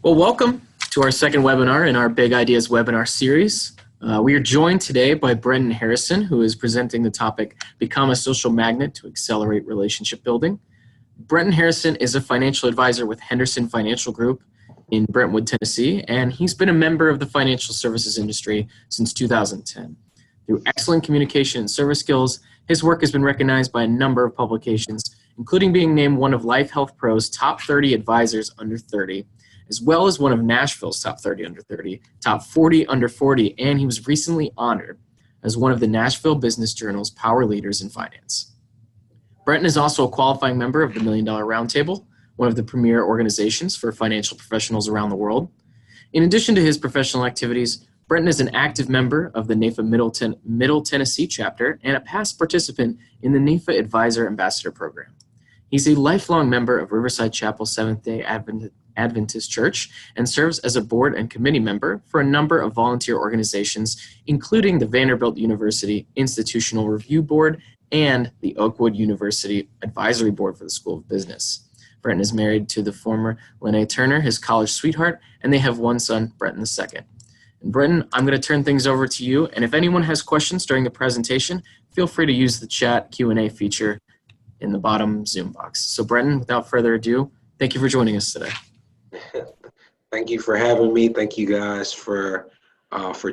Well, welcome to our second webinar in our Big Ideas webinar series. We are joined today by Brenton Harrison, who is presenting the topic, Become a Social Magnet to Accelerate Relationship Building. Brenton Harrison is a financial advisor with Henderson Financial Group in Brentwood, Tennessee, and he's been a member of the financial services industry since 2010. Through excellent communication and service skills, his work has been recognized by a number of publications, including being named one of Life Health Pro's top 30 advisors under 30, as well as one of Nashville's top 30 under 30, top 40 under 40, and he was recently honored as one of the Nashville Business Journal's Power Leaders in Finance. Brenton is also a qualifying member of the $1 Million Roundtable, one of the premier organizations for financial professionals around the world. In addition to his professional activities, Brenton is an active member of the NAIFA Middle Tennessee chapter and a past participant in the NAIFA Advisor Ambassador Program. He's a lifelong member of Riverside Chapel Seventh-day Adventist Church and serves as a board and committee member for a number of volunteer organizations, including the Vanderbilt University Institutional Review Board and the Oakwood University Advisory Board for the School of Business. Brenton is married to the former Lene Turner, his college sweetheart, and they have one son, Brenton II. And Brenton, I'm going to turn things over to you, and if anyone has questions during the presentation, feel free to use the chat Q&A feature in the bottom Zoom box. So Brenton, without further ado, thank you for joining us today. Thank you for having me. Thank you guys for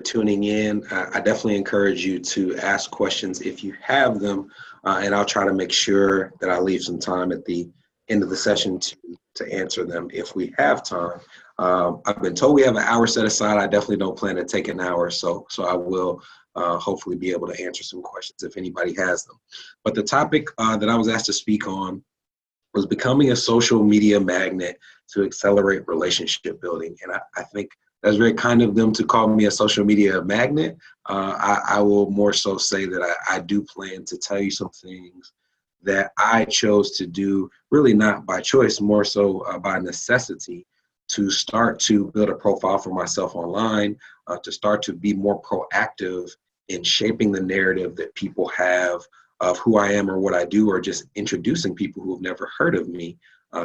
tuning in. I definitely encourage you to ask questions if you have them, and I'll try to make sure that I leave some time at the end of the session to answer them if we have time. I've been told we have an hour set aside. I definitely don't plan to take an hour, so I will hopefully be able to answer some questions if anybody has them. But the topic that I was asked to speak on was becoming a social media magnet to accelerate relationship building. And I think that's very kind of them to call me a social media magnet. I will more so say that I do plan to tell you some things that I chose to do, really not by choice, more so by necessity, to start to build a profile for myself online, to start to be more proactive in shaping the narrative that people have of who I am or what I do, or just introducing people who have never heard of me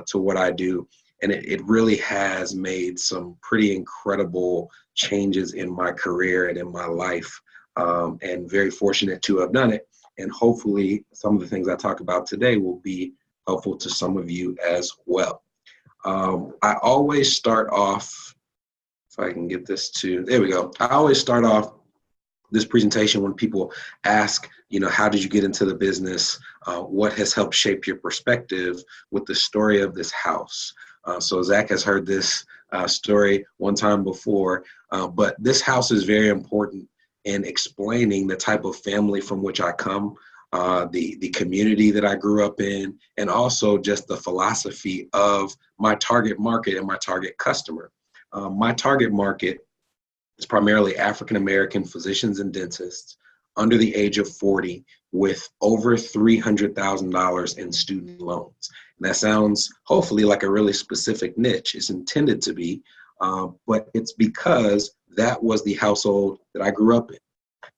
to what I do. And it really has made some pretty incredible changes in my career and in my life, and very fortunate to have done it. And hopefully some of the things I talk about today will be helpful to some of you as well. I always start off, if I can get this to, there we go. I always start off this presentation when people ask, how did you get into the business? What has helped shape your perspective, with the story of this house? So Zach has heard this story one time before, but this house is very important in explaining the type of family from which I come, the community that I grew up in, and also just the philosophy of my target market and my target customer. My target market is primarily African-American physicians and dentists under the age of 40 with over $300,000 in student loans. And that sounds hopefully like a really specific niche. It's intended to be, but it's because that was the household that I grew up in.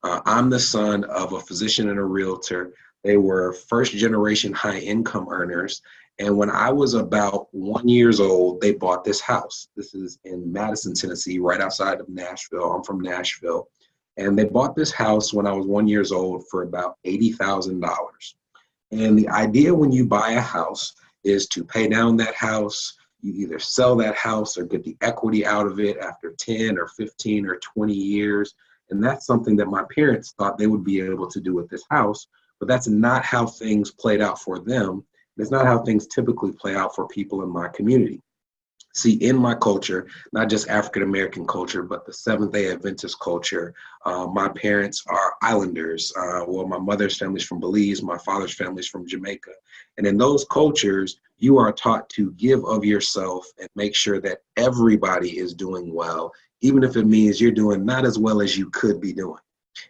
I'm the son of a physician and a realtor. They were first generation high income earners. And when I was about 1 year old, they bought this house. This is in Madison, Tennessee, right outside of Nashville. I'm from Nashville. And they bought this house when I was 1 year old for about $80,000. And the idea when you buy a house is to pay down that house. You either sell that house or get the equity out of it after 10 or 15 or 20 years. And that's something that my parents thought they would be able to do with this house. But that's not how things played out for them. It's not how things typically play out for people in my community. See, in my culture, not just African-American culture, but the Seventh-day Adventist culture, my parents are islanders. My mother's family's from Belize, my father's family's from Jamaica. And in those cultures, you are taught to give of yourself and make sure that everybody is doing well, even if it means you're doing not as well as you could be doing.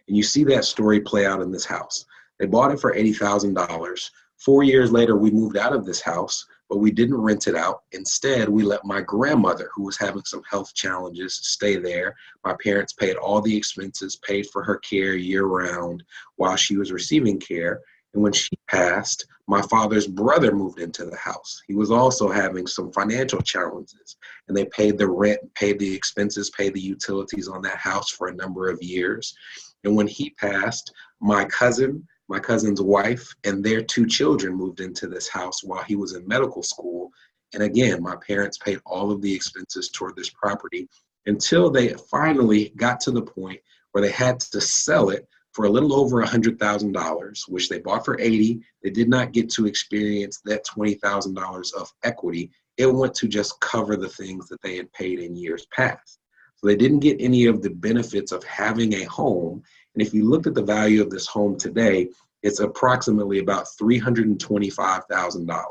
And you see that story play out in this house. They bought it for $80,000. 4 years later, we moved out of this house, but we didn't rent it out. Instead, we let my grandmother, who was having some health challenges, stay there. My parents paid all the expenses, paid for her care year round while she was receiving care. And when she passed, my father's brother moved into the house. He was also having some financial challenges, and they paid the rent, paid the expenses, paid the utilities on that house for a number of years. And when he passed, my cousin's wife, and their two children moved into this house while he was in medical school. And again, my parents paid all of the expenses toward this property until they finally got to the point where they had to sell it for a little over $100,000, which they bought for 80. They did not get to experience that $20,000 of equity. It went to just cover the things that they had paid in years past. So they didn't get any of the benefits of having a home. And if you looked at the value of this home today, it's approximately about $325,000.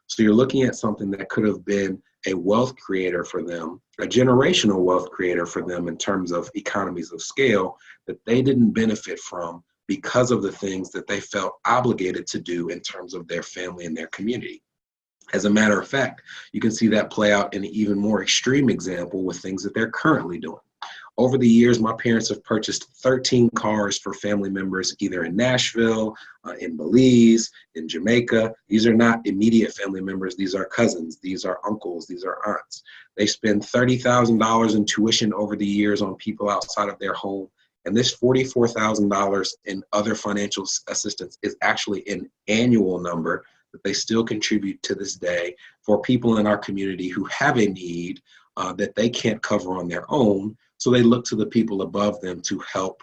So you're looking at something that could have been a wealth creator for them, a generational wealth creator for them in terms of economies of scale that they didn't benefit from because of the things that they felt obligated to do in terms of their family and their community. As a matter of fact, you can see that play out in an even more extreme example with things that they're currently doing. Over the years, my parents have purchased 13 cars for family members, either in Nashville, in Belize, in Jamaica. These are not immediate family members. These are cousins. These are uncles. These are aunts. They spend $30,000 in tuition over the years on people outside of their home. And this $44,000 in other financial assistance is actually an annual number that they still contribute to this day for people in our community who have a need that they can't cover on their own. So they look to the people above them to help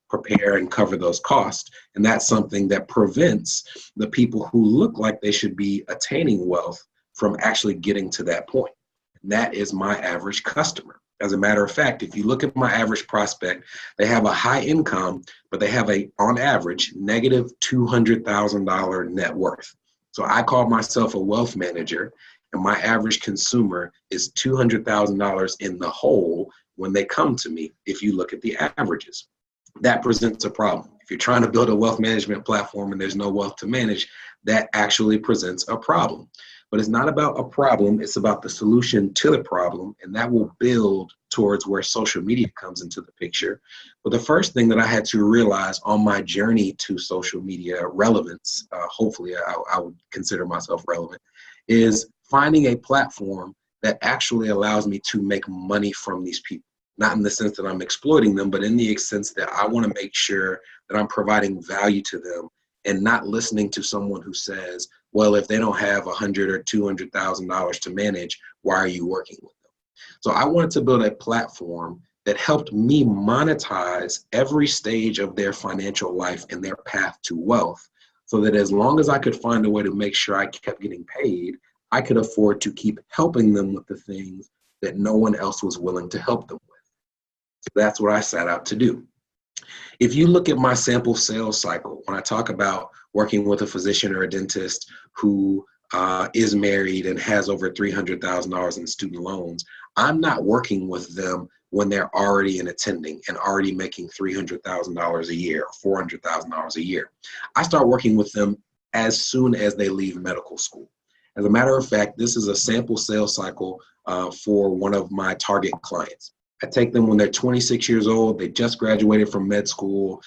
prepare and cover those costs. And that's something that prevents the people who look like they should be attaining wealth from actually getting to that point. And that is my average customer. As a matter of fact, if you look at my average prospect, they have a high income, but they have on average, negative $200,000 net worth. So I call myself a wealth manager, and my average consumer is $200,000 in the hole when they come to me, if you look at the averages. That presents a problem. If you're trying to build a wealth management platform and there's no wealth to manage, that actually presents a problem. But it's not about a problem, it's about the solution to the problem, and that will build towards where social media comes into the picture. But the first thing that I had to realize on my journey to social media relevance, hopefully I would consider myself relevant, is finding a platform that actually allows me to make money from these people. Not in the sense that I'm exploiting them, but in the sense that I want to make sure that I'm providing value to them and not listening to someone who says, well, if they don't have $100,000 or $200,000 to manage, why are you working with them? So I wanted to build a platform that helped me monetize every stage of their financial life and their path to wealth, so that as long as I could find a way to make sure I kept getting paid, I could afford to keep helping them with the things that no one else was willing to help them with. So that's what I set out to do. If you look at my sample sales cycle, when I talk about working with a physician or a dentist who is married and has over $300,000 in student loans, I'm not working with them when they're already in attending and already making $300,000 a year or $400,000 a year. I start working with them as soon as they leave medical school. As a matter of fact, this is a sample sales cycle for one of my target clients. I take them when they're 26 years old. They just graduated from med school.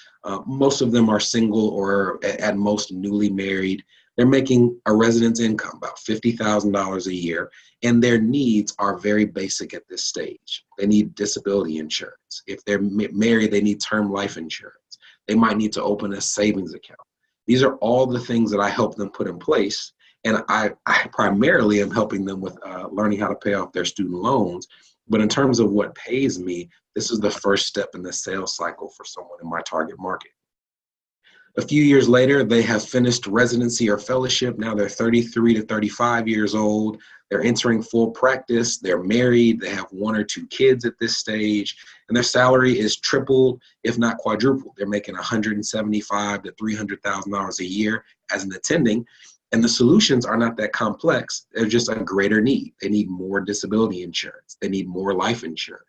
Most of them are single or at most newly married. They're making a residence income, about $50,000 a year, and their needs are very basic at this stage. They need disability insurance. If they're married, they need term life insurance. They might need to open a savings account. These are all the things that I help them put in place. And I primarily am helping them with learning how to pay off their student loans. But in terms of what pays me, this is the first step in the sales cycle for someone in my target market. A few years later, they have finished residency or fellowship. Now they're 33 to 35 years old. They're entering full practice. They're married. They have 1 or 2 kids at this stage. And their salary is tripled, if not quadrupled. They're making $175,000 to $300,000 a year as an attending. And the solutions are not that complex. They're just a greater need. They need more disability insurance. They need more life insurance.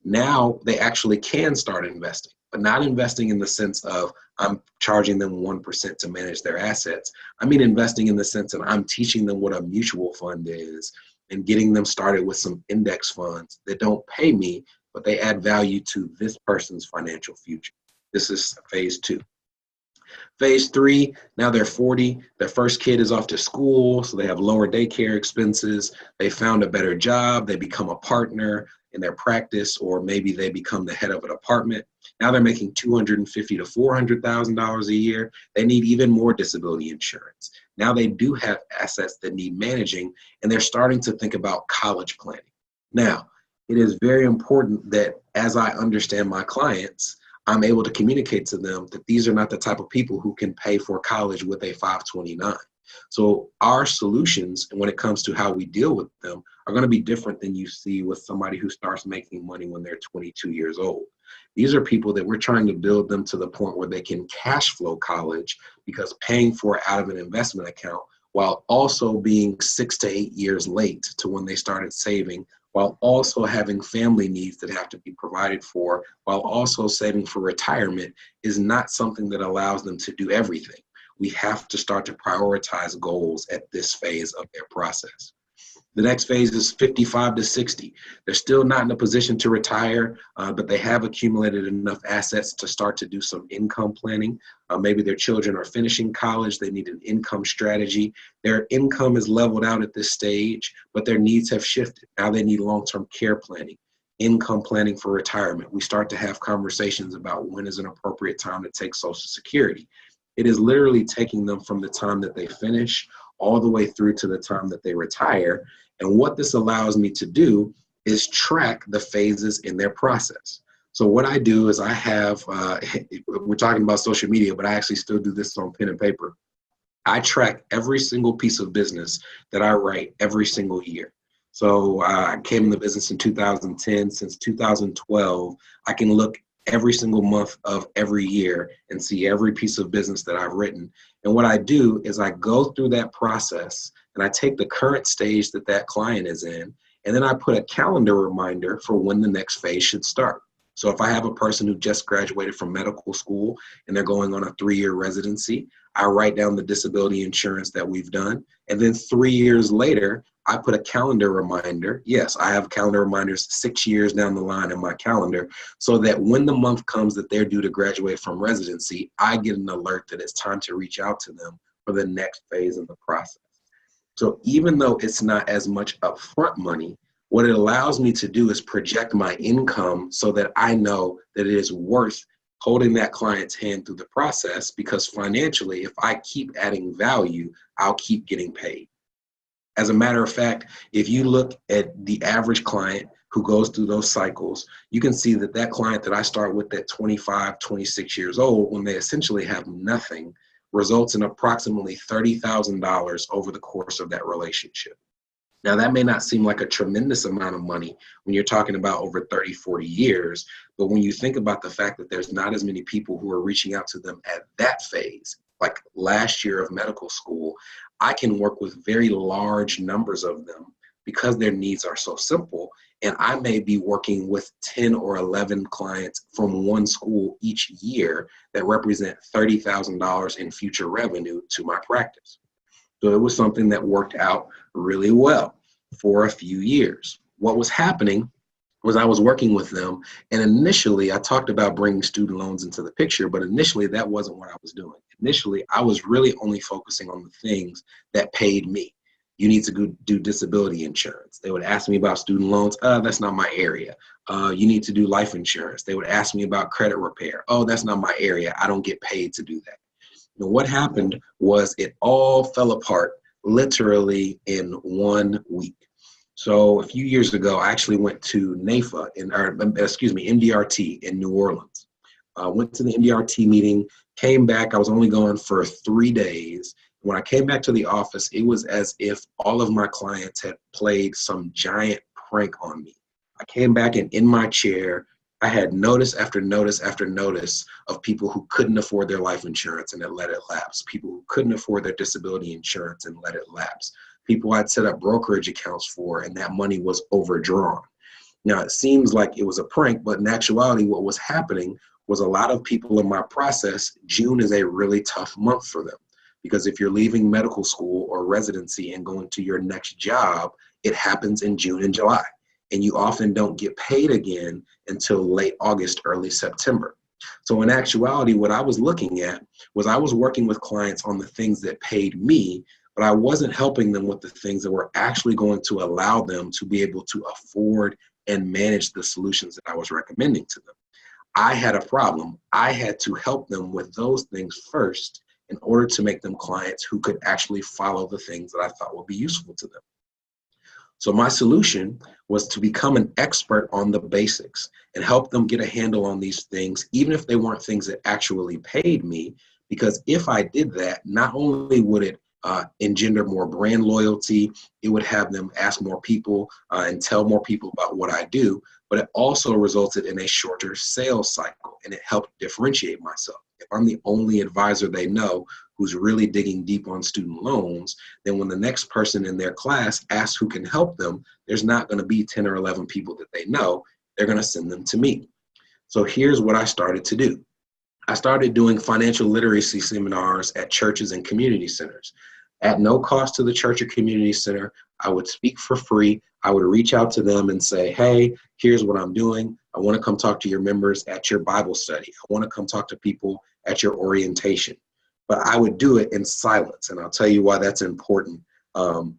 Now they actually can start investing, but not investing in the sense of I'm charging them 1% to manage their assets. I mean investing in the sense that I'm teaching them what a mutual fund is and getting them started with some index funds that don't pay me, but they add value to this person's financial future. This is phase 2. Phase 3, now they're 40, their first kid is off to school, so they have lower daycare expenses, they found a better job, they become a partner in their practice, or maybe they become the head of a department. Now they're making $250,000 to $400,000 a year. They need even more disability insurance. Now they do have assets that need managing, and they're starting to think about college planning. Now, it is very important that as I understand my clients, I'm able to communicate to them that these are not the type of people who can pay for college with a 529. So our solutions, when it comes to how we deal with them, are going to be different than you see with somebody who starts making money when they're 22 years old. These are people that we're trying to build them to the point where they can cash flow college, because paying for it out of an investment account, while also being 6 to 8 years late to when they started saving, while also having family needs that have to be provided for, while also saving for retirement, is not something that allows them to do everything. We have to start to prioritize goals at this phase of their process. The next phase is 55 to 60. They're still not in a position to retire, but they have accumulated enough assets to start to do some income planning. Maybe their children are finishing college. They need an income strategy. Their income is leveled out at this stage, but their needs have shifted. Now they need long-term care planning, income planning for retirement. We start to have conversations about when is an appropriate time to take Social Security. It is literally taking them from the time that they finish all the way through to the time that they retire. And what this allows me to do is track the phases in their process. So what I do is I have, we're talking about social media, but I actually still do this on pen and paper. I track every single piece of business that I write every single year. So I came in the business in 2010. Since 2012, I can look every single month of every year and see every piece of business that I've written. And what I do is I go through that process and I take the current stage that that client is in, and then I put a calendar reminder for when the next phase should start. So if I have a person who just graduated from medical school and they're going on a 3-year residency, I write down the disability insurance that we've done. And then 3 years later, I put a calendar reminder. Yes, I have calendar reminders 6 years down the line in my calendar, so that when the month comes that they're due to graduate from residency, I get an alert that it's time to reach out to them for the next phase in the process. So even though it's not as much upfront money, what it allows me to do is project my income so that I know that it is worth holding that client's hand through the process, because financially, if I keep adding value, I'll keep getting paid. As a matter of fact, if you look at the average client who goes through those cycles, you can see that that client that I start with at 25, 26 years old, when they essentially have nothing, results in approximately $30,000 over the course of that relationship. Now, that may not seem like a tremendous amount of money when you're talking about over 30, 40 years, but when you think about the fact that there's not as many people who are reaching out to them at that phase, like last year of medical school, I can work with very large numbers of them because their needs are so simple. And I may be working with 10 or 11 clients from one school each year that represent $30,000 in future revenue to my practice. So it was something that worked out really well for a few years. What was happening was I was working with them, and initially I talked about bringing student loans into the picture, but initially that wasn't what I was doing. Initially, I was really only focusing on the things that paid me. You need to do disability insurance. They would ask me about student loans. That's not my area. You need to do life insurance. They would ask me about credit repair. Oh, that's not my area. I don't get paid to do that. And what happened was it all fell apart literally in 1 week. So a few years ago, I actually went to MDRT in New Orleans. Went to the MDRT meeting, came back. I was only gone for 3 days. When I came back to the office, it was as if all of my clients had played some giant prank on me. I came back, and in my chair, I had notice after notice after notice of people who couldn't afford their life insurance and had let it lapse, people who couldn't afford their disability insurance and let it lapse, people I'd set up brokerage accounts for, and that money was overdrawn. Now, it seems like it was a prank, but in actuality, what was happening was a lot of people in my process, June is a really tough month for them, because if you're leaving medical school or residency and going to your next job, it happens in June and July. And you often don't get paid again until late August, early September. So in actuality, what I was looking at was I was working with clients on the things that paid me, but I wasn't helping them with the things that were actually going to allow them to be able to afford and manage the solutions that I was recommending to them. I had a problem. I had to help them with those things first in order to make them clients who could actually follow the things that I thought would be useful to them. So my solution was to become an expert on the basics and help them get a handle on these things, even if they weren't things that actually paid me. Because if I did that, not only would it engender more brand loyalty, it would have them ask more people and tell more people about what I do, but it also resulted in a shorter sales cycle, and it helped differentiate myself. If I'm the only advisor they know who's really digging deep on student loans, then when the next person in their class asks who can help them, there's not going to be 10 or 11 people that they know. They're going to send them to me. So here's what I started to do. I started doing financial literacy seminars at churches and community centers. At no cost to the church or community center, I would speak for free. I would reach out to them and say, hey, here's what I'm doing. I want to come talk to your members at your Bible study. I want to come talk to people at your orientation. But I would do it in silence, and I'll tell you why that's important when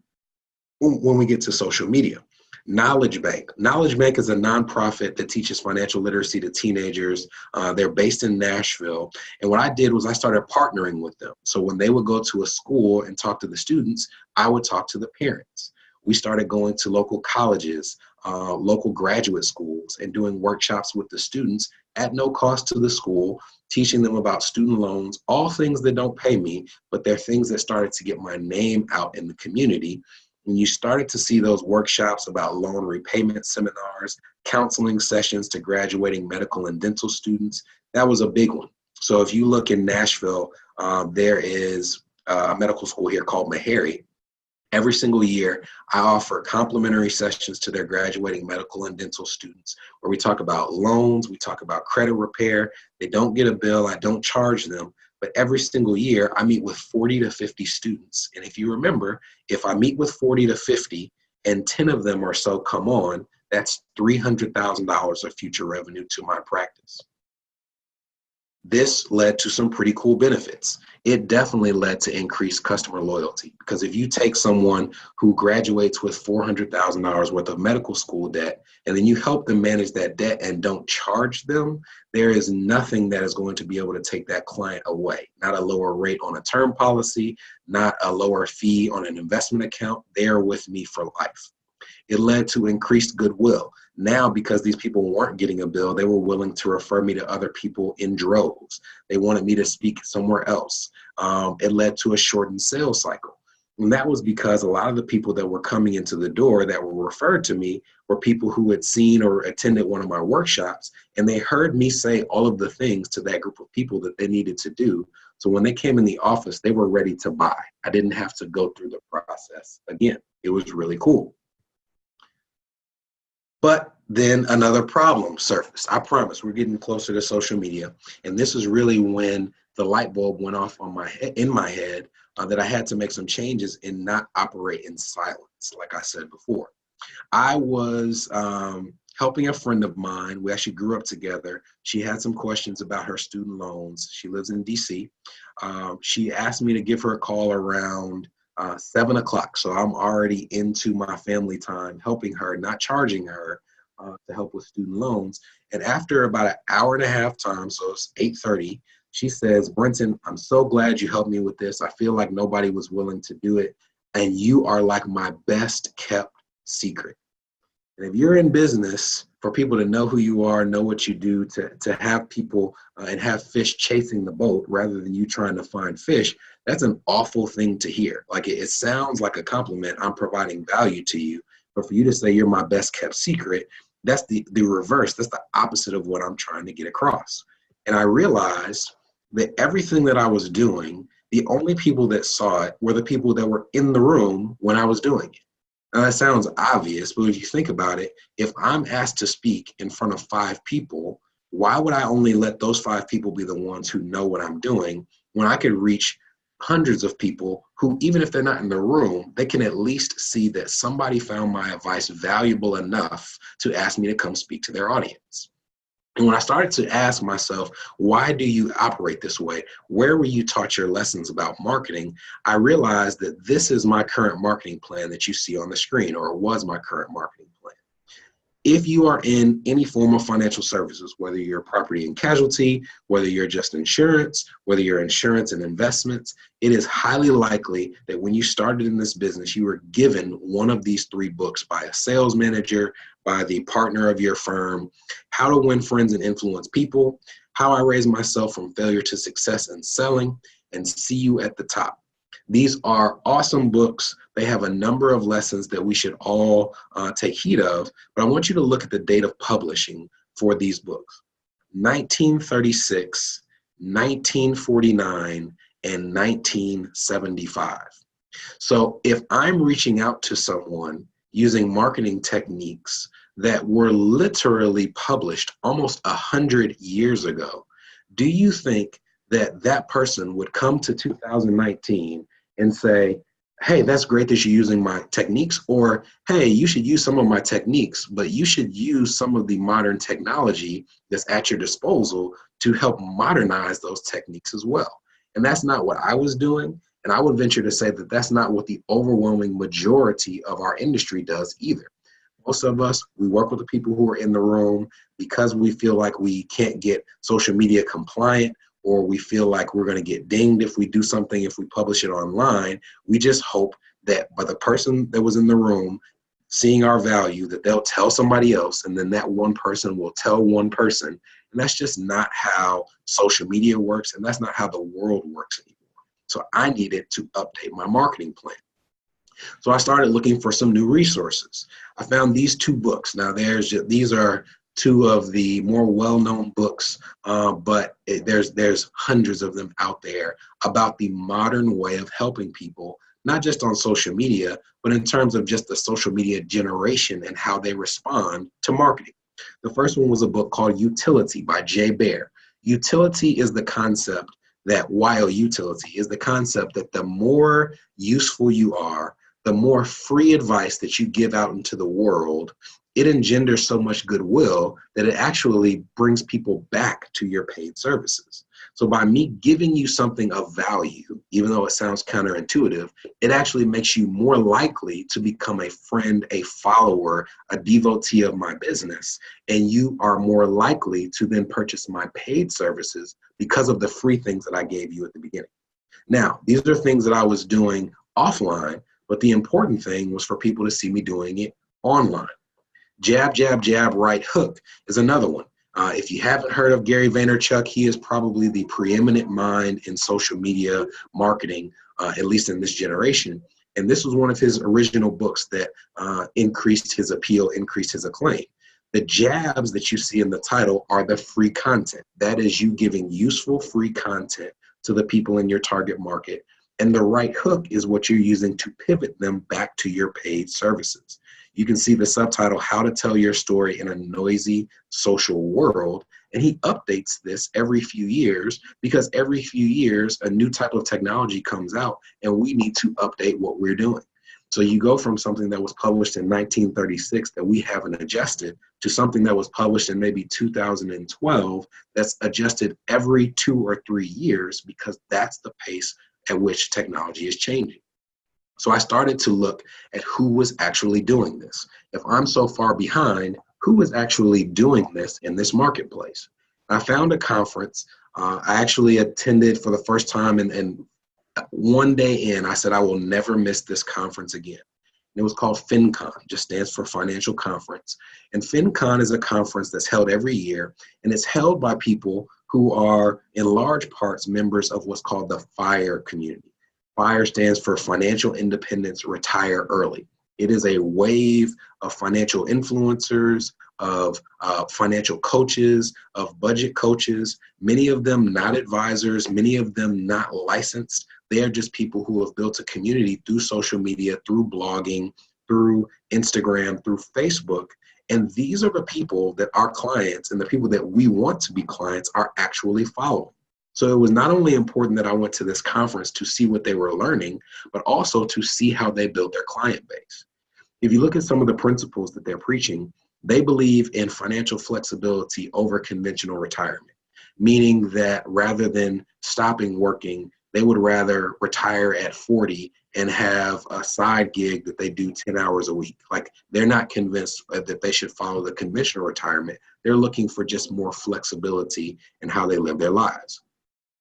we get to social media. Knowledge Bank. Knowledge Bank is a nonprofit that teaches financial literacy to teenagers. They're based in Nashville. And what I did was I started partnering with them. So when they would go to a school and talk to the students, I would talk to the parents. We started going to local colleges, local graduate schools, and doing workshops with the students at no cost to the school, teaching them about student loans, all things that don't pay me, but they're things that started to get my name out in the community. When you started to see those workshops about loan repayment seminars, counseling sessions to graduating medical and dental students, that was a big one. So if you look in Nashville, there is a medical school here called Meharry. Every single year, I offer complimentary sessions to their graduating medical and dental students where we talk about loans, we talk about credit repair. They don't get a bill, I don't charge them. But every single year, I meet with 40 to 50 students. And if you remember, if I meet with 40 to 50 and 10 of them or so come on, that's $300,000 of future revenue to my practice. This led to some pretty cool benefits. It definitely led to increased customer loyalty, because if you take someone who graduates with $400,000 worth of medical school debt and then you help them manage that debt and don't charge them, there is nothing that is going to be able to take that client away. Not a lower rate on a term policy, not a lower fee on an investment account. They are with me for life. It led to increased goodwill. Now, because these people weren't getting a bill, they were willing to refer me to other people in droves. They wanted me to speak somewhere else. It led to a shortened sales cycle. And that was because a lot of the people that were coming into the door that were referred to me were people who had seen or attended one of my workshops, and they heard me say all of the things to that group of people that they needed to do. So when they came in the office, they were ready to buy. I didn't have to go through the process again. It was really cool. But then another problem surfaced. I promise we're getting closer to social media. And this is really when the light bulb went off in my head that I had to make some changes and not operate in silence, like I said before. I was helping a friend of mine. We actually grew up together. She had some questions about her student loans. She lives in DC. She asked me to give her a call around 7 o'clock. So I'm already into my family time, helping her, not charging her to help with student loans. And after about an hour and a half time, so it's 8:30, she says, Brenton, I'm so glad you helped me with this. I feel like nobody was willing to do it. And you are like my best kept secret. And if you're in business, for people to know who you are, know what you do, to have people and have fish chasing the boat rather than you trying to find fish, that's an awful thing to hear. Like it sounds like a compliment. I'm providing value to you. But for you to say you're my best kept secret, that's the reverse. That's the opposite of what I'm trying to get across. And I realized that everything that I was doing, the only people that saw it were the people that were in the room when I was doing it. Now that sounds obvious, but if you think about it, if I'm asked to speak in front of 5 people, why would I only let those 5 people be the ones who know what I'm doing when I could reach hundreds of people who, even if they're not in the room, they can at least see that somebody found my advice valuable enough to ask me to come speak to their audience. And when I started to ask myself, why do you operate this way? Where were you taught your lessons about marketing? I realized that this is my current marketing plan that you see on the screen, or it was my current marketing plan. If you are in any form of financial services, whether you're property and casualty, whether you're just insurance, whether you're insurance and investments, it is highly likely that when you started in this business, you were given one of these three books by a sales manager, by the partner of your firm: How to Win Friends and Influence People, How I Raised Myself from Failure to Success in Selling, and See You at the Top. These are awesome books. They have a number of lessons that we should all take heed of, but I want you to look at the date of publishing for these books: 1936, 1949, and 1975. So if I'm reaching out to someone using marketing techniques that were literally published almost 100 years ago, do you think that that person would come to 2019 and say, hey, that's great that you're using my techniques, or hey, you should use some of my techniques, but you should use some of the modern technology that's at your disposal to help modernize those techniques as well? And that's not what I was doing. And I would venture to say that that's not what the overwhelming majority of our industry does either. Most of us, we work with the people who are in the room because we feel like we can't get social media compliant, or we feel like we're going to get dinged if we do something, if we publish it online. We just hope that by the person that was in the room seeing our value, that they'll tell somebody else, and then that one person will tell one person. And that's just not how social media works, and that's not how the world works anymore. So I needed to update my marketing plan. So I started looking for some new resources. I found these two books. Now these are two of the more well-known books, but there's hundreds of them out there about the modern way of helping people, not just on social media, but in terms of just the social media generation and how they respond to marketing. The first one was a book called Utility by Jay Baer. Utility is the concept that the more useful you are, the more free advice that you give out into the world, it engenders so much goodwill that it actually brings people back to your paid services. So by me giving you something of value, even though it sounds counterintuitive, it actually makes you more likely to become a friend, a follower, a devotee of my business. And you are more likely to then purchase my paid services because of the free things that I gave you at the beginning. Now, these are things that I was doing offline, but the important thing was for people to see me doing it online. Jab, jab, jab, right hook is another one. If you haven't heard of Gary Vaynerchuk, he is probably the preeminent mind in social media marketing, at least in this generation. And this was one of his original books that increased his appeal, increased his acclaim. The jabs that you see in the title are the free content. That is you giving useful free content to the people in your target market. And the right hook is what you're using to pivot them back to your paid services. You can see the subtitle, How to Tell Your Story in a Noisy Social World. And he updates this every few years because every few years, a new type of technology comes out and we need to update what we're doing. So you go from something that was published in 1936 that we haven't adjusted to something that was published in maybe 2012 that's adjusted every 2 or 3 years because that's the pace at which technology is changing. So I started to look at who was actually doing this. If I'm so far behind, who is actually doing this in this marketplace? I found a conference. I actually attended for the first time, and one day in, I said, I will never miss this conference again. And it was called FinCon, just stands for Financial Conference. And FinCon is a conference that's held every year, and it's held by people who are in large parts members of what's called the FIRE community. FIRE stands for Financial Independence, Retire Early. It is a wave of financial influencers, of financial coaches, of budget coaches, many of them not advisors, many of them not licensed. They are just people who have built a community through social media, through blogging, through Instagram, through Facebook. And these are the people that our clients and the people that we want to be clients are actually following. So it was not only important that I went to this conference to see what they were learning, but also to see how they built their client base. If you look at some of the principles that they're preaching, They believe in financial flexibility over conventional retirement, meaning that rather than stopping working, they would rather retire at 40 and have a side gig that they do 10 hours a week. Like, they're not convinced that they should follow the conventional retirement. They're looking for just more flexibility in how they live their lives.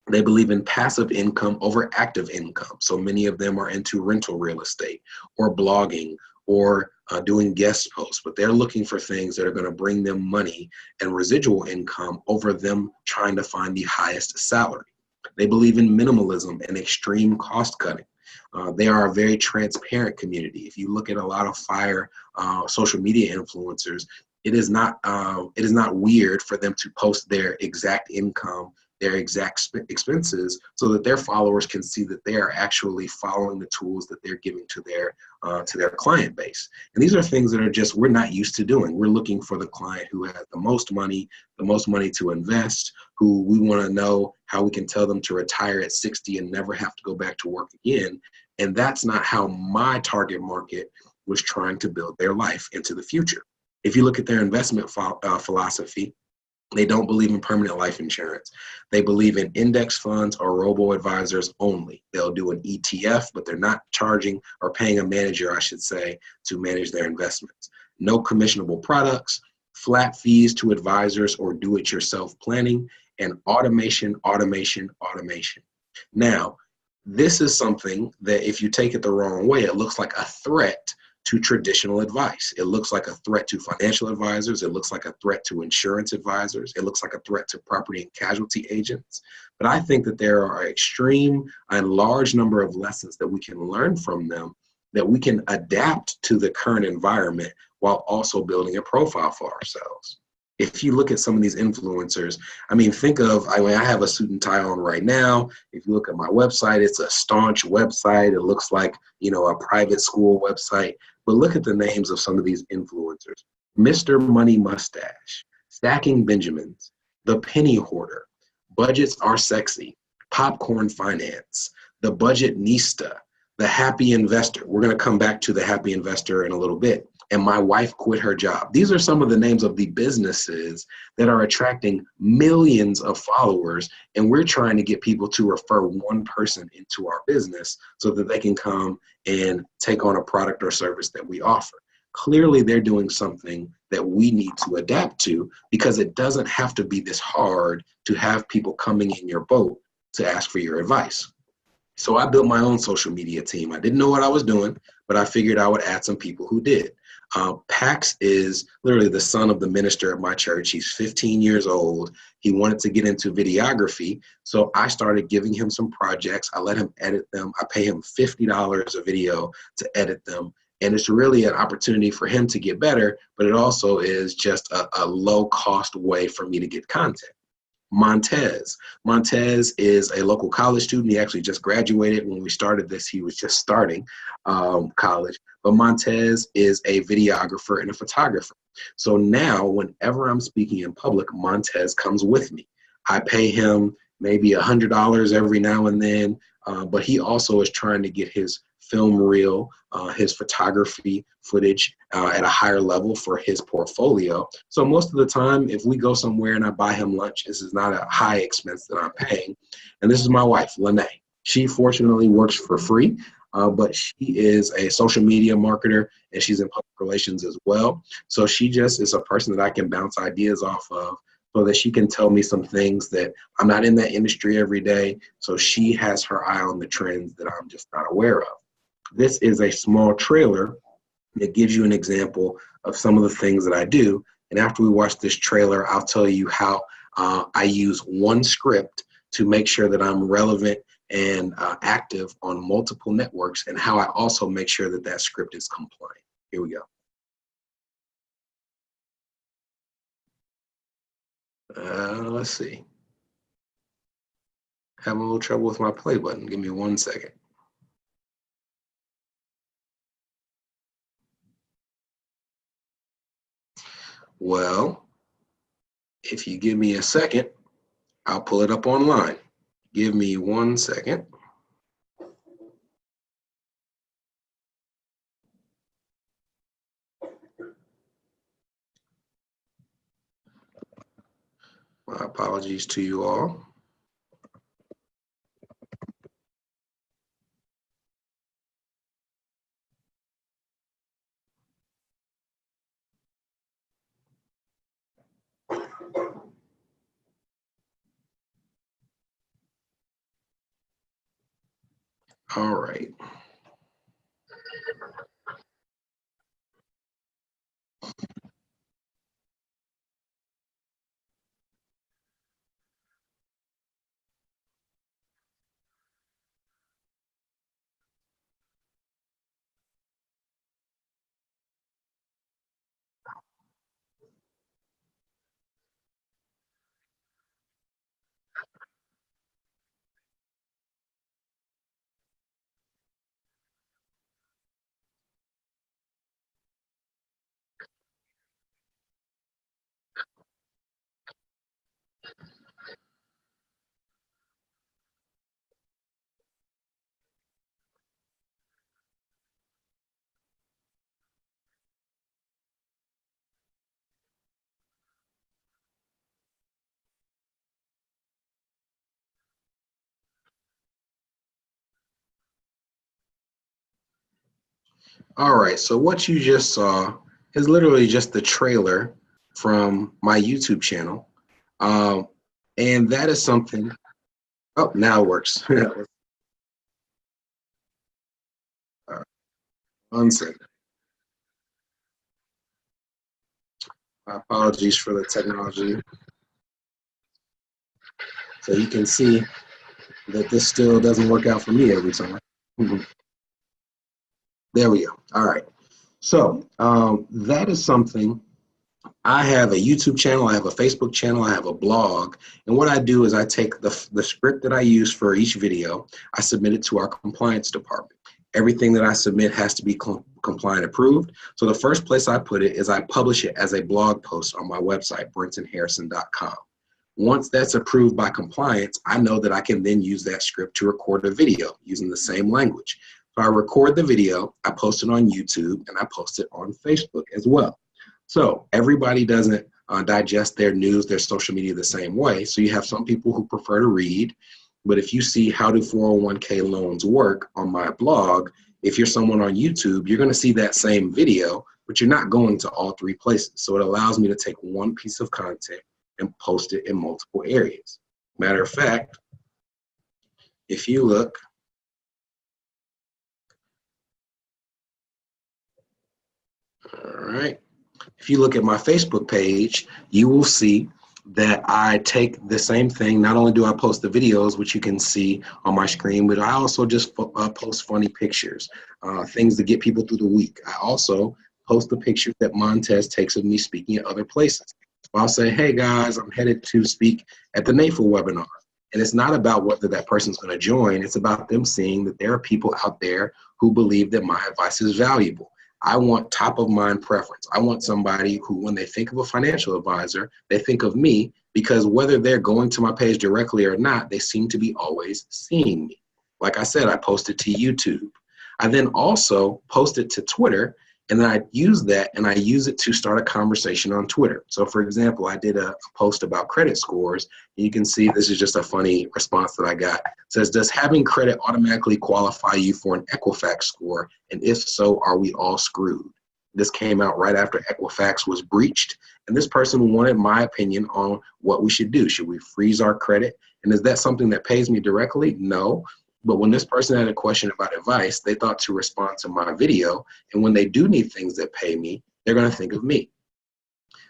They believe in passive income over active income. So many of them are into rental real estate or blogging or doing guest posts, but they're looking for things that are going to bring them money and residual income over them trying to find the highest salary. They believe in minimalism and extreme cost cutting. They are a very transparent community. If you look at a lot of FIRE social media influencers, it is not weird for them to post their exact income, their exact expenses, so that their followers can see that they are actually following the tools that they're giving to their client base. And these are things that are just, we're not used to doing. We're looking for the client who has the most money to invest, who we want to know how we can tell them to retire at 60 and never have to go back to work again. And that's not how my target market was trying to build their life into the future. If you look at their investment philosophy, they don't believe in permanent life insurance. They believe in index funds or robo-advisors only. They'll do an ETF, but they're not charging or paying a manager, I should say, to manage their investments. No commissionable products, flat fees to advisors or do-it-yourself planning, and automation. Now, this is something that if you take it the wrong way, it looks like a threat to traditional advice. It looks like a threat to financial advisors. It looks like a threat to insurance advisors. It looks like a threat to property and casualty agents. But I think that there are extreme and large number of lessons that we can learn from them, that we can adapt to the current environment while also building a profile for ourselves. If you look at some of these influencers, I have a suit and tie on right now. If you look at my website, it's a staunch website. It looks like, a private school website. But look at the names of some of these influencers. Mr. Money Mustache, Stacking Benjamins, The Penny Hoarder, Budgets Are Sexy, Popcorn Finance, The Budget Nista, The Happy Investor. We're going to come back to The Happy Investor in a little bit. And My Wife Quit Her Job. These are some of the names of the businesses that are attracting millions of followers. And we're trying to get people to refer one person into our business so that they can come and take on a product or service that we offer. Clearly, they're doing something that we need to adapt to, because it doesn't have to be this hard to have people coming in your boat to ask for your advice. So I built my own social media team. I didn't know what I was doing, but I figured I would add some people who did. Pax is literally the son of the minister at my church. He's 15 years old. He wanted to get into videography, so I started giving him some projects. I let him edit them. I pay him $50 a video to edit them. And it's really an opportunity for him to get better, but it also is just a low-cost way for me to get content. Montez is a local college student. He actually just graduated. When we started this, he was just starting college. But Montez is a videographer and a photographer. So now, whenever I'm speaking in public, Montez comes with me. I pay him maybe $100 every now and then, but he also is trying to get his film reel, his photography footage at a higher level for his portfolio. So most of the time, if we go somewhere and I buy him lunch, this is not a high expense that I'm paying. And this is my wife, Lene. She fortunately works for free, but she is a social media marketer and she's in public relations as well. So she just is a person that I can bounce ideas off of, so that she can tell me some things that I'm not in that industry every day. So she has her eye on the trends that I'm just not aware of. This is a small trailer that gives you an example of some of the things that I do. And after we watch this trailer, I'll tell you how I use one script to make sure that I'm relevant and active on multiple networks, and how I also make sure that that script is compliant. Here we go. Let's see. Having a little trouble with my play button. Give me 1 second. Well, if you give me a second, I'll pull it up online. Give me 1 second. My apologies to you all. All right. All right, so what you just saw is literally just the trailer from my YouTube channel. Um, and that is something, oh, now it works. Unsend. My apologies for the technology. So you can see that this still doesn't work out for me every time. There we go. All right. So that is something. I have a YouTube channel, I have a Facebook channel, I have a blog, and what I do is I take the script that I use for each video, I submit it to our compliance department. Everything that I submit has to be compliant approved. So the first place I put it is I publish it as a blog post on my website, brentonharrison.com. Once that's approved by compliance, I know that I can then use that script to record a video using the same language. So I record the video, I post it on YouTube, and I post it on Facebook as well. So everybody doesn't digest their news, their social media the same way. So you have some people who prefer to read, but if you see how do 401k loans work on my blog, if you're someone on YouTube, you're going to see that same video, but you're not going to all three places. So it allows me to take one piece of content and post it in multiple areas. Matter of fact, if you look, all right, if you look at my Facebook page, you will see that I take the same thing. Not only do I post the videos, which you can see on my screen, but I also just post funny pictures, things to get people through the week. I also post the pictures that Montez takes of me speaking at other places. So I'll say, hey guys, I'm headed to speak at the NAFA webinar. And it's not about whether that person's going to join. It's about them seeing that there are people out there who believe that my advice is valuable. I want top of mind preference. I want somebody who, when they think of a financial advisor, they think of me, because whether they're going to my page directly or not, they seem to be always seeing me. Like I said, I post it to YouTube. I then also post it to Twitter, and then I use that and I use it to start a conversation on Twitter. So for example, I did a post about credit scores. You can see this is just a funny response that I got. It says, does having credit automatically qualify you for an Equifax score? And if so, are we all screwed? This came out right after Equifax was breached. And this person wanted my opinion on what we should do. Should we freeze our credit? And is that something that pays me directly? No. But when this person had a question about advice, they thought to respond to my video. And when they do need things that pay me, they're going to think of me.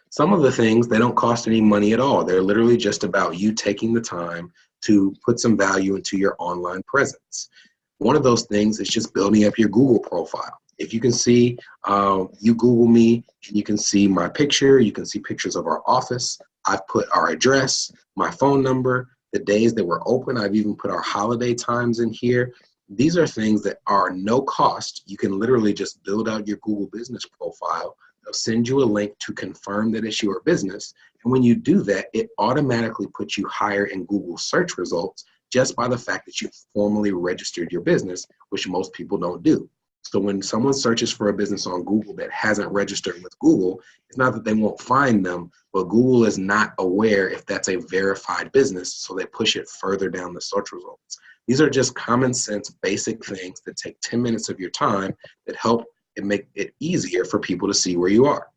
Some of the things, they don't cost any money at all. They're literally just about you taking the time to put some value into your online presence. One of those things is just building up your Google profile. If you can see, you Google me, and you can see my picture, you can see pictures of our office. I've put our address, my phone number, the days that we're open. I've even put our holiday times in here. These are things that are no cost. You can literally just build out your Google business profile. They'll send you a link to confirm that it's your business. And when you do that, it automatically puts you higher in Google search results just by the fact that you formally registered your business, which most people don't do. So when someone searches for a business on Google that hasn't registered with Google, it's not that they won't find them, but Google is not aware if that's a verified business, so they push it further down the search results. These are just common sense, basic things that take 10 minutes of your time that help and make it easier for people to see where you are.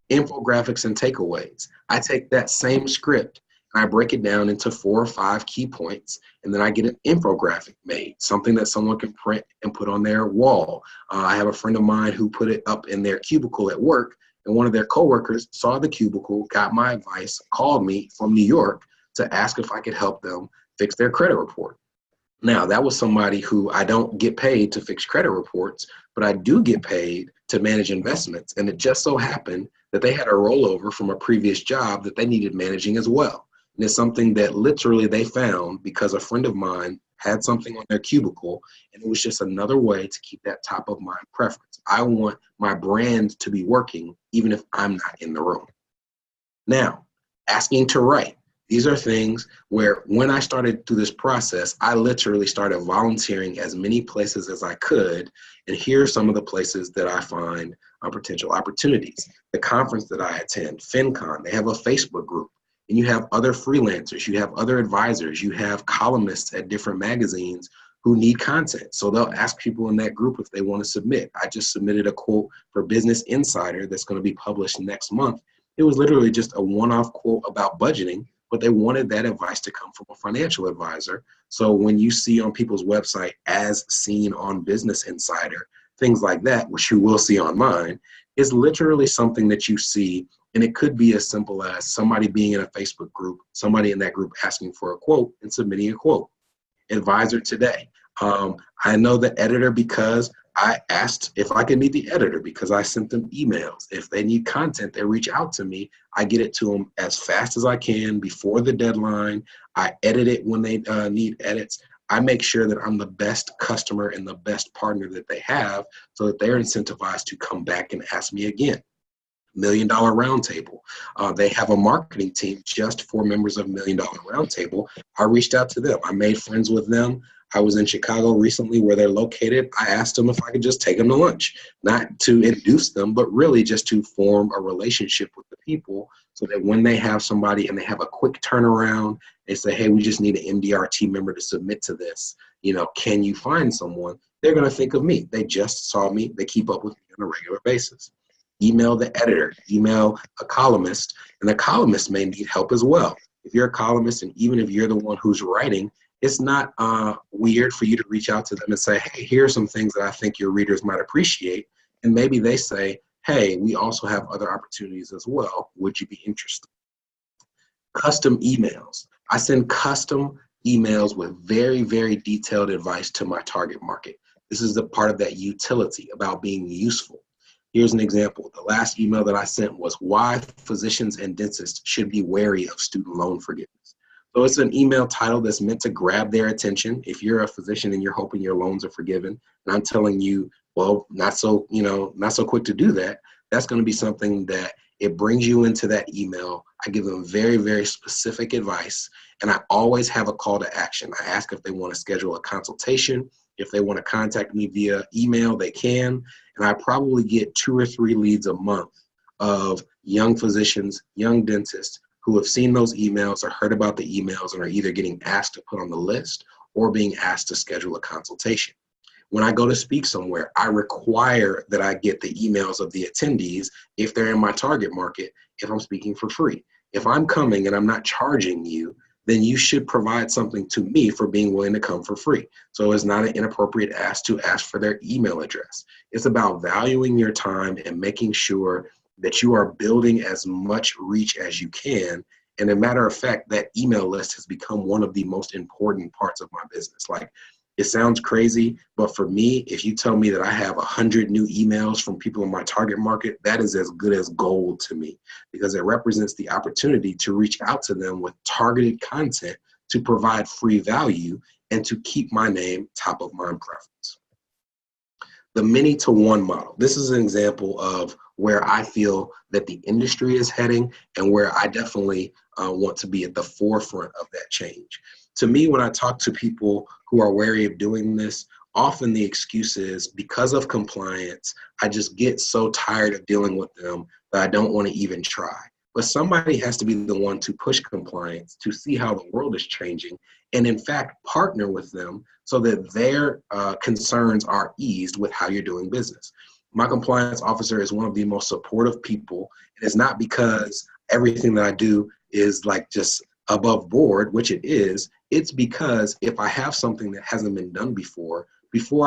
Infographics and takeaways. I take that same script and I break it down into 4 or 5 key points, and then I get an infographic made, something that someone can print and put on their wall. I have a friend of mine who put it up in their cubicle at work, and one of their coworkers saw the cubicle, got my advice, called me from New York to ask if I could help them fix their credit report. Now, that was somebody who I don't get paid to fix credit reports, but I do get paid to manage investments. And it just so happened that they had a rollover from a previous job that they needed managing as well. And it's something that literally they found because a friend of mine had something on their cubicle, and it was just another way to keep that top of mind preference. I want my brand to be working even if I'm not in the room. Now, asking to write. These are things where when I started through this process, I literally started volunteering as many places as I could. And here are some of the places that I find potential opportunities. The conference that I attend, FinCon, they have a Facebook group. And you have other freelancers, you have other advisors, you have columnists at different magazines who need content. So they'll ask people in that group if they want to submit. I just submitted a quote for Business Insider that's going to be published next month. It was literally just a one-off quote about budgeting, but they wanted that advice to come from a financial advisor. So when you see on people's website, as seen on Business Insider, things like that, which you will see on mine, is literally something that you see. And it could be as simple as somebody being in a Facebook group, somebody in that group asking for a quote and submitting a quote. Advisor today. I know the editor because I asked if I could meet the editor because I sent them emails. If they need content, they reach out to me. I get it to them as fast as I can before the deadline. I edit it when they need edits. I make sure that I'm the best customer and the best partner that they have so that they're incentivized to come back and ask me again. $1 Million Roundtable. They have a marketing team just for members of $1 Million Roundtable. I reached out to them. I made friends with them. I was in Chicago recently where they're located. I asked them if I could just take them to lunch, not to induce them, but really just to form a relationship with the people so that when they have somebody and they have a quick turnaround, they say, hey, we just need an MDRT member to submit to this. You know, can you find someone? They're going to think of me. They just saw me. They keep up with me on a regular basis. Email the editor, email a columnist, and the columnist may need help as well. If you're a columnist and even if you're the one who's writing, it's not weird for you to reach out to them and say, hey, here are some things that I think your readers might appreciate. And maybe they say, hey, we also have other opportunities as well. Would you be interested? Custom emails. I send custom emails with very, very detailed advice to my target market. This is the part of that utility about being useful. Here's an example. The last email that I sent was why physicians and dentists should be wary of student loan forgiveness. So it's an email title that's meant to grab their attention. If you're a physician and you're hoping your loans are forgiven, and I'm telling you, well, not so quick to do that, that's going to be something that it brings you into that email. I give them very, very specific advice, and I always have a call to action. I ask if they want to schedule a consultation. If they want to contact me via email, they can. And I probably get 2 or 3 leads a month of young physicians, young dentists who have seen those emails or heard about the emails and are either getting asked to put on the list or being asked to schedule a consultation. When I go to speak somewhere, I require that I get the emails of the attendees if they're in my target market, if I'm speaking for free. If I'm coming and I'm not charging you, then you should provide something to me for being willing to come for free. So it's not an inappropriate ask to ask for their email address. It's about valuing your time and making sure that you are building as much reach as you can. And a matter of fact, that email list has become one of the most important parts of my business. Like, it sounds crazy, but for me, if you tell me that I have 100 new emails from people in my target market, that is as good as gold to me because it represents the opportunity to reach out to them with targeted content to provide free value and to keep my name top of mind preference. The many to one model. This is an example of where I feel that the industry is heading and where I definitely want to be at the forefront of that change. To me, when I talk to people who are wary of doing this, often the excuse is because of compliance, I just get so tired of dealing with them that I don't want to even try. But somebody has to be the one to push compliance, to see how the world is changing, and in fact, partner with them so that their concerns are eased with how you're doing business. My compliance officer is one of the most supportive people. And it's not because everything that I do is like just above board, which it is. It's because if I have something that hasn't been done before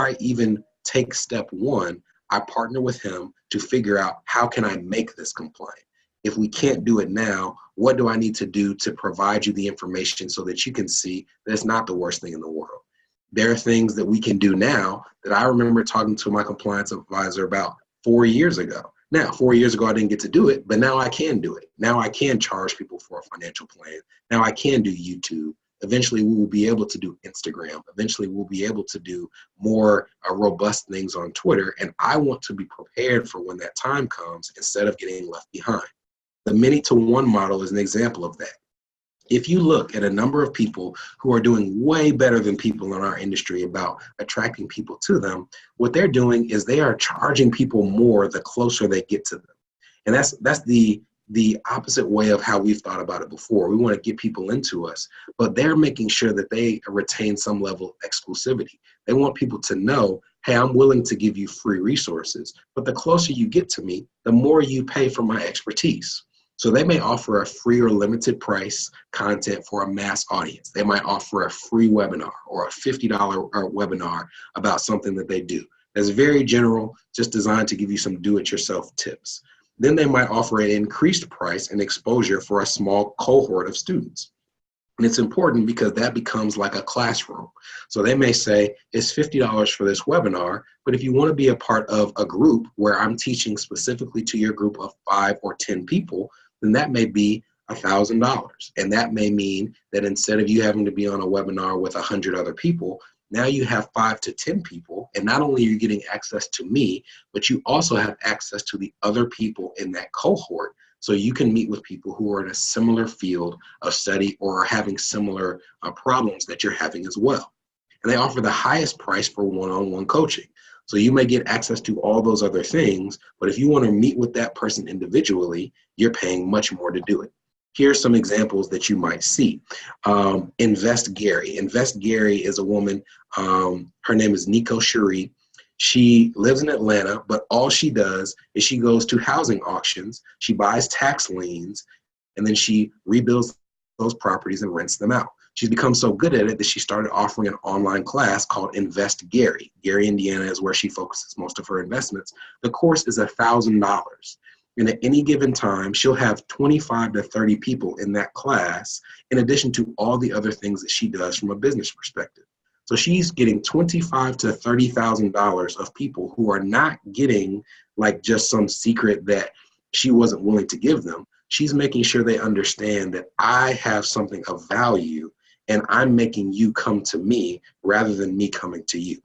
I even take step one, I partner with him to figure out how can I make this compliant. If we can't do it now, what do I need to do to provide you the information so that you can see that it's not the worst thing in the world? There are things that we can do now that I remember talking to my compliance advisor about 4 years ago. Now, 4 years ago, I didn't get to do it, but now I can do it. Now I can charge people for a financial plan. Now I can do YouTube. Eventually, we will be able to do Instagram. Eventually, we'll be able to do more robust things on Twitter. And I want to be prepared for when that time comes instead of getting left behind. The many-to-one model is an example of that. If you look at a number of people who are doing way better than people in our industry about attracting people to them, what they're doing is they are charging people more the closer they get to them. And that's the opposite way of how we've thought about it before. We want to get people into us, but they're making sure that they retain some level of exclusivity. They want people to know, hey, I'm willing to give you free resources, but the closer you get to me, the more you pay for my expertise. So they may offer a free or limited price content for a mass audience. They might offer a free webinar or a $50 webinar about something that they do. That's very general, just designed to give you some do-it-yourself tips. Then they might offer an increased price and exposure for a small cohort of students. And it's important because that becomes like a classroom. So they may say, it's $50 for this webinar, but if you want to be a part of a group where I'm teaching specifically to your group of 5 or 10 people, then that may be $1,000. And that may mean that instead of you having to be on a webinar with 100 other people, now you have 5 to 10 people, and not only are you getting access to me, but you also have access to the other people in that cohort. So you can meet with people who are in a similar field of study or are having similar problems that you're having as well. And they offer the highest price for one-on-one coaching. So you may get access to all those other things, but if you want to meet with that person individually, you're paying much more to do it. Here's some examples that you might see. Invest Gary. Invest Gary is a woman, her name is Nico Cherie. She lives in Atlanta, but all she does is she goes to housing auctions, she buys tax liens, and then she rebuilds those properties and rents them out. She's become so good at it that she started offering an online class called Invest Gary. Gary, Indiana is where she focuses most of her investments. The course is $1,000. And at any given time, she'll have 25 to 30 people in that class, in addition to all the other things that she does from a business perspective. So she's getting $25,000 to $30,000 of people who are not getting like just some secret that she wasn't willing to give them. She's making sure they understand that I have something of value and I'm making you come to me rather than me coming to you.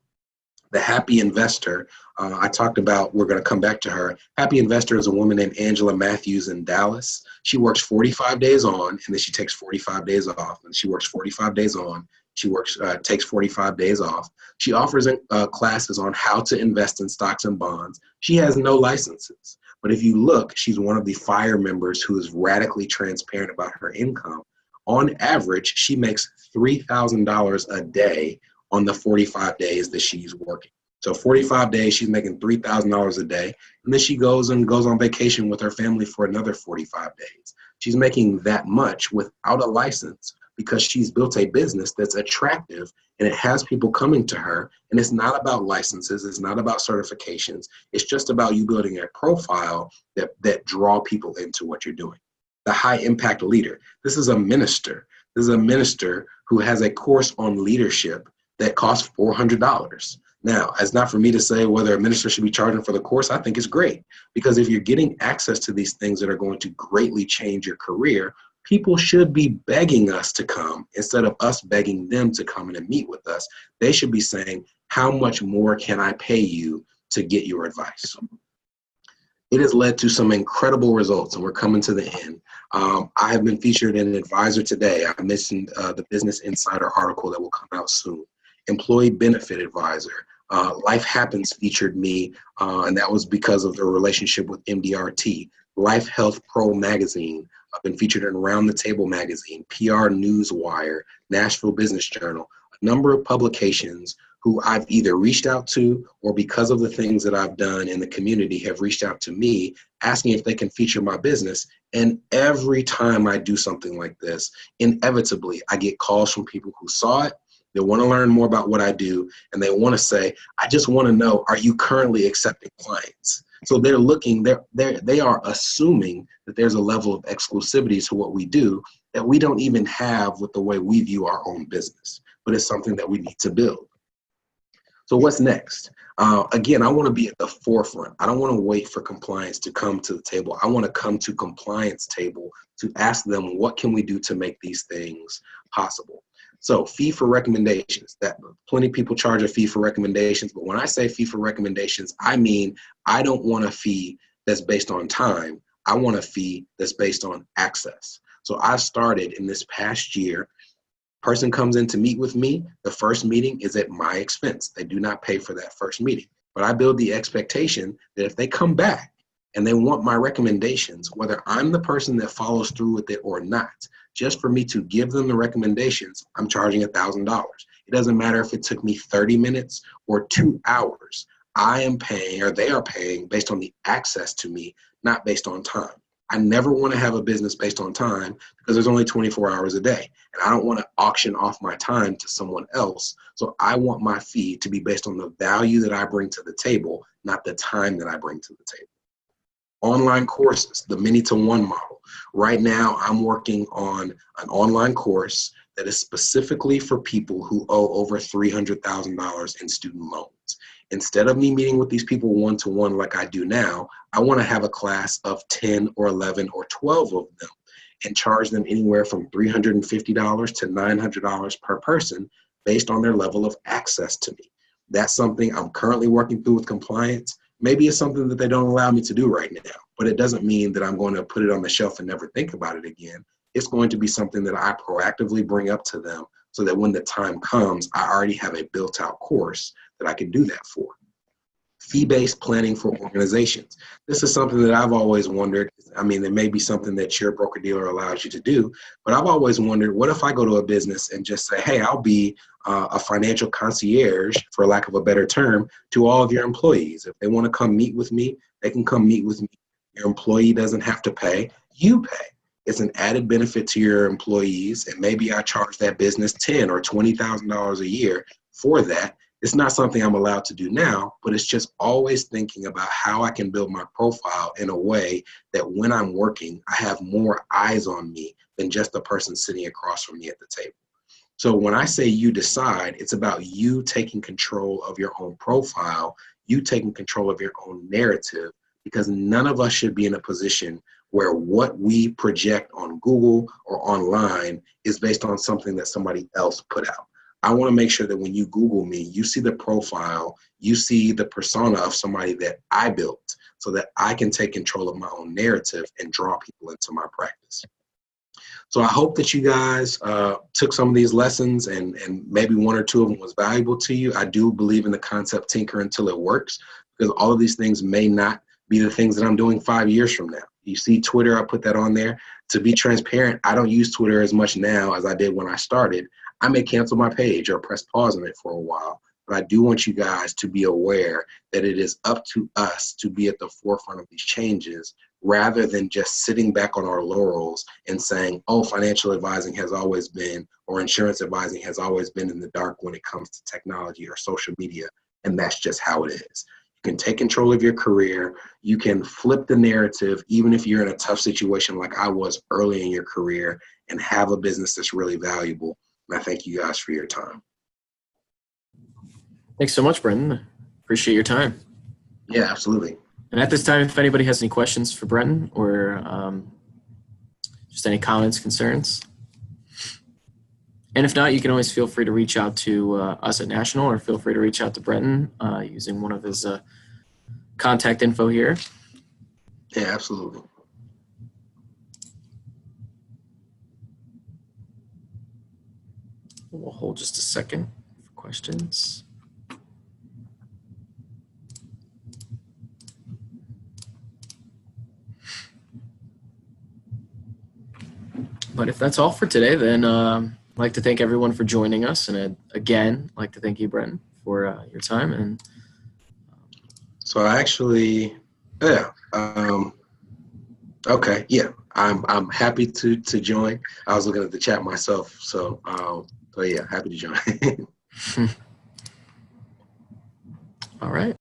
The Happy Investor, I talked about, we're going to come back to her. Happy Investor is a woman named Angela Matthews in Dallas. She works 45 days on, and then she takes 45 days off. And she works 45 days on. She takes 45 days off. She offers classes on how to invest in stocks and bonds. She has no licenses. But if you look, she's one of the FIRE members who is radically transparent about her income. On average, she makes $3,000 a day on the 45 days that she's working. So 45 days, she's making $3,000 a day. And then she goes on vacation with her family for another 45 days. She's making that much without a license because she's built a business that's attractive and it has people coming to her. And it's not about licenses. It's not about certifications. It's just about you building a profile that draw people into what you're doing. The High Impact Leader. This is a minister. This is a minister who has a course on leadership that costs $400. Now, it's not for me to say whether a minister should be charging for the course. I think it's great because if you're getting access to these things that are going to greatly change your career, people should be begging us to come instead of us begging them to come in and meet with us. They should be saying, how much more can I pay you to get your advice? It has led to some incredible results, and we're coming to the end. I have been featured in Advisor Today. I mentioned the Business Insider article that will come out soon. Employee Benefit Advisor. Life Happens featured me, and that was because of the relationship with MDRT. Life Health Pro Magazine. I've been featured in Round the Table Magazine, PR Newswire, Nashville Business Journal, a number of publications who I've either reached out to or because of the things that I've done in the community have reached out to me asking if they can feature my business. And every time I do something like this, inevitably, I get calls from people who saw it. They want to learn more about what I do, and they want to say, I just want to know, are you currently accepting clients? So they're looking, they are assuming that there's a level of exclusivity to what we do that we don't even have with the way we view our own business, but it's something that we need to build. So what's next? Again, I want to be at the forefront. I don't want to wait for compliance to come to the table. I want to come to compliance table to ask them, what can we do to make these things possible? So fee for recommendations, that plenty of people charge a fee for recommendations, but when I say fee for recommendations, I mean, I don't want a fee that's based on time. I want a fee that's based on access. So I started in this past year. Person comes in to meet with me, the first meeting is at my expense. They do not pay for that first meeting. But I build the expectation that if they come back and they want my recommendations, whether I'm the person that follows through with it or not, just for me to give them the recommendations, I'm charging $1,000. It doesn't matter if it took me 30 minutes or 2 hours. I am paying, or they are paying, based on the access to me, not based on time. I never want to have a business based on time because there's only 24 hours a day. And I don't want to auction off my time to someone else. So I want my fee to be based on the value that I bring to the table, not the time that I bring to the table. Online courses, the many-to-one model. Right now, I'm working on an online course that is specifically for people who owe over $300,000 in student loans. Instead of me meeting with these people one-to-one like I do now, I want to have a class of 10 or 11 or 12 of them and charge them anywhere from $350 to $900 per person based on their level of access to me. That's something I'm currently working through with compliance. Maybe it's something that they don't allow me to do right now, but it doesn't mean that I'm going to put it on the shelf and never think about it again. It's going to be something that I proactively bring up to them so that when the time comes, I already have a built-out course that I can do that for. Fee-based planning for organizations. This is something that I've always wondered. I mean, it may be something that your broker-dealer allows you to do, but I've always wondered, what if I go to a business and just say, hey, I'll be a financial concierge, for lack of a better term, to all of your employees. If they want to come meet with me, they can come meet with me. Your employee doesn't have to pay, you pay. It's an added benefit to your employees, and maybe I charge that business $10,000 or $20,000 a year for that. It's not something I'm allowed to do now, but it's just always thinking about how I can build my profile in a way that when I'm working, I have more eyes on me than just the person sitting across from me at the table. So when I say you decide, it's about you taking control of your own profile, you taking control of your own narrative, because none of us should be in a position where what we project on Google or online is based on something that somebody else put out. I want to make sure that when you Google me, you see the profile, you see the persona of somebody that I built so that I can take control of my own narrative and draw people into my practice. So I hope that you guys took some of these lessons and maybe one or two of them was valuable to you. I do believe in the concept tinker until it works, because all of these things may not be the things that I'm doing 5 years from now. You see Twitter, I put that on there. To be transparent, I don't use Twitter as much now as I did when I started. I may cancel my page or press pause on it for a while, but I do want you guys to be aware that it is up to us to be at the forefront of these changes rather than just sitting back on our laurels and saying, oh, financial advising has always been, or insurance advising has always been in the dark when it comes to technology or social media, and that's just how it is. You can take control of your career. You can flip the narrative, even if you're in a tough situation like I was early in your career, and have a business that's really valuable. And I thank you guys for your time. Thanks so much, Brenton. Appreciate your time. Yeah, absolutely. And at this time, if anybody has any questions for Brenton or just any comments, concerns. And if not, you can always feel free to reach out to us at National, or feel free to reach out to Brenton using one of his contact info here. Yeah, absolutely. We'll hold just a second for questions. But if that's all for today, then I'd like to thank everyone for joining us. And again, I'd like to thank you, Brenton, for your time. And So actually, yeah. Okay, yeah. I'm happy to join. I was looking at the chat myself, so yeah, happy to join. all right.